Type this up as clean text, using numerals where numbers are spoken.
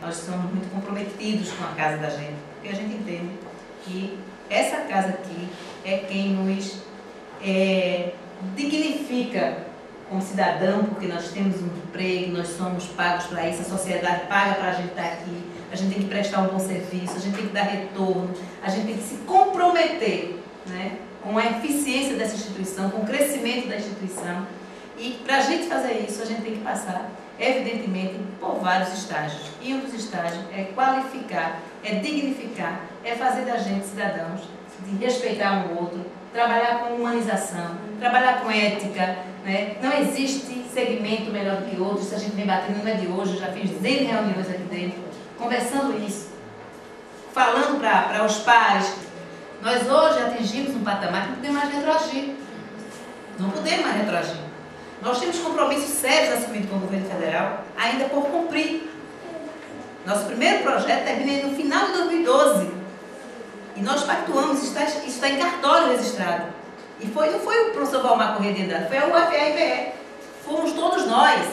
Nós somos muito comprometidos com a casa da gente, porque a gente entende que essa casa aqui é quem nos dignifica como cidadão, porque nós temos um emprego, nós somos pagos para isso, a sociedade paga para a gente estar aqui, a gente tem que prestar um bom serviço, a gente tem que dar retorno, a gente tem que se comprometer, né, com a eficiência dessa instituição, com o crescimento da instituição. E para a gente fazer isso, a gente tem que passar, evidentemente, por vários estágios. E um dos estágios é qualificar, é dignificar, é fazer da gente cidadãos, de respeitar um outro, trabalhar com humanização, trabalhar com ética, né? Não existe segmento melhor do que outro, isso a gente vem batendo, não é de hoje, eu já fiz 10 reuniões aqui dentro, conversando isso, falando para os pares. Nós hoje atingimos um patamar que não podemos mais retroagir. Não podemos mais retroagir. Nós temos compromissos sérios assumidos com o governo federal, ainda por cumprir. Nosso primeiro projeto termina no final de 2012. E nós pactuamos, isso está em cartório registrado. E não foi o professor Valmar Corrêa de Andrade, foi a UFRPE. Fomos todos nós.